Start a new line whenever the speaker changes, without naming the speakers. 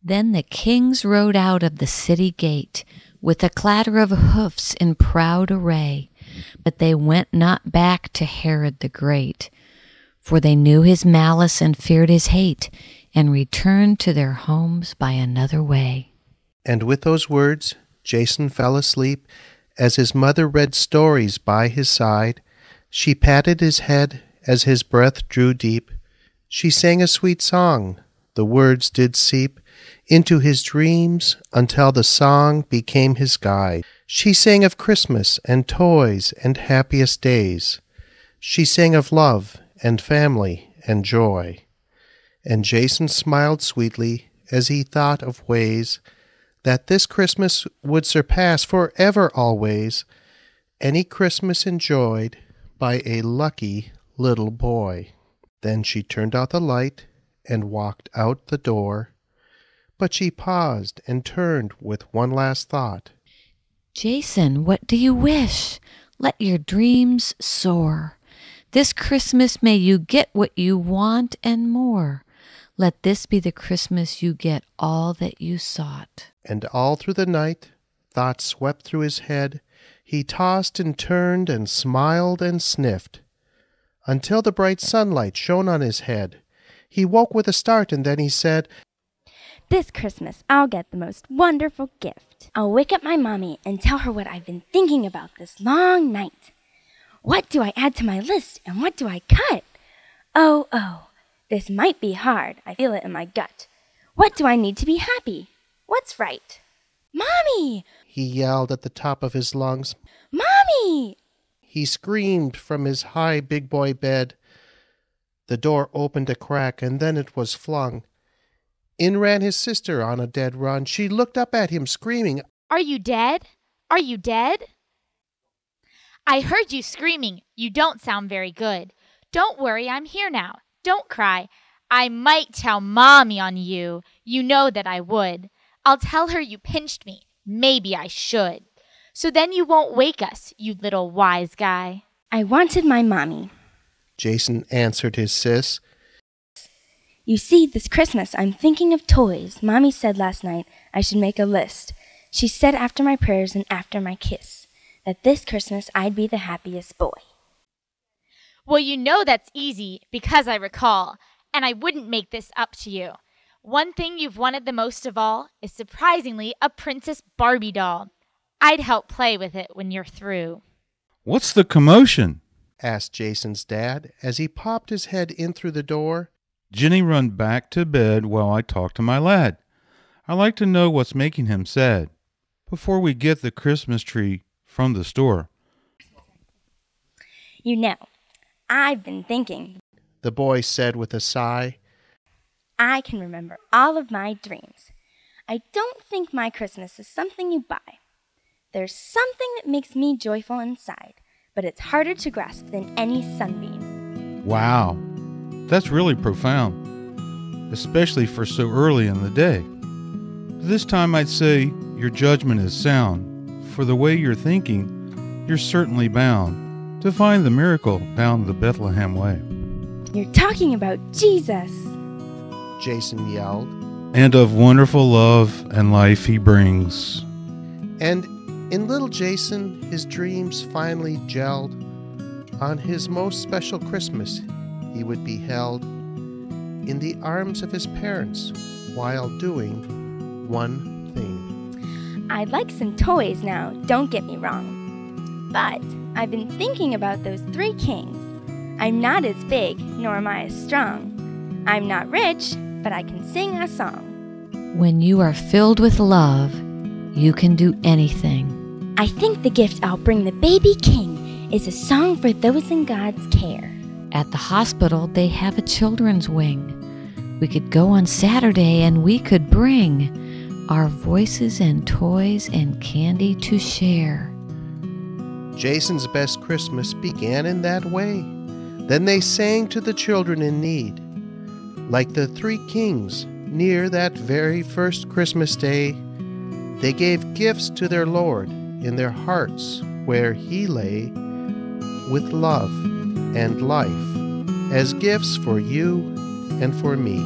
Then the kings rode out of the city gate, with a clatter of hoofs in proud array. But they went not back to Herod the Great, for they knew his malice and feared his hate, and returned to their homes by another way.
And with those words, Jason fell asleep, as his mother read stories by his side. She patted his head as his breath drew deep. She sang a sweet song. The words did seep into his dreams until the song became his guide. She sang of Christmas and toys and happiest days. She sang of love and family and joy. And Jason smiled sweetly as he thought of ways that this Christmas would surpass forever always any Christmas enjoyed by a lucky little boy. Then she turned out the light and walked out the door, but she paused and turned with one last thought.
Jason, what do you wish? Let your dreams soar. This Christmas may you get what you want and more. Let this be the Christmas you get all that you sought.
And all through the night, thoughts swept through his head. He tossed and turned and smiled and sniffed, until the bright sunlight shone on his head. He woke with a start, and then he said,
"This Christmas I'll get the most wonderful gift. I'll wake up my mommy and tell her what I've been thinking about this long night. What do I add to my list, and what do I cut? Oh, this might be hard. I feel it in my gut. What do I need to be happy? What's right? Mommy!"
he yelled at the top of his lungs.
"Mommy!"
He screamed from his high big boy bed. The door opened a crack, and then it was flung. In ran his sister on a dead run. She looked up at him, screaming,
"Are you dead? Are you dead?" "I heard you screaming. You don't sound very good. Don't worry, I'm here now. Don't cry. I might tell Mommy on you. You know that I would. I'll tell her you pinched me. Maybe I should. So then you won't wake us, you little wise guy."
"I wanted my mommy."
Jason answered his sis.
"You see, this Christmas I'm thinking of toys. Mommy said last night I should make a list. She said after my prayers and after my kiss that this Christmas I'd be the happiest boy."
"Well, you know that's easy, because I recall, and I wouldn't make this up to you. One thing you've wanted the most of all is surprisingly a Princess Barbie doll. I'd help play with it when you're through."
"What's the commotion?"
asked Jason's dad as he popped his head in through the door.
"Jenny run back to bed while I talk to my lad. I like to know what's making him sad before we get the Christmas tree from the store."
"You know, I've been thinking,"
the boy said with a sigh.
"I can remember all of my dreams. I don't think my Christmas is something you buy. There's something that makes me joyful inside, but it's harder to grasp than any sunbeam."
Wow, that's really profound, especially for so early in the day. This time I'd say your judgment is sound. For the way you're thinking, you're certainly bound to find the miracle down the Bethlehem way.
"You're talking about Jesus!"
Jason yelled.
"And of wonderful love and life he brings."
And in little Jason, his dreams finally gelled. On his most special Christmas, he would be held in the arms of his parents while doing one thing.
"I'd like some toys now, don't get me wrong. But I've been thinking about those 3 kings. I'm not as big, nor am I as strong. I'm not rich, but I can sing a song."
When you are filled with love, you can do anything.
"I think the gift I'll bring the baby king is a song for those in God's care."
At the hospital, they have a children's wing. We could go on Saturday and we could bring our voices and toys and candy to share.
Jason's best Christmas began in that way. Then they sang to the children in need. Like the 3 kings, near that very first Christmas day, they gave gifts to their Lord in their hearts where he lay, with love and life as gifts for you and for me.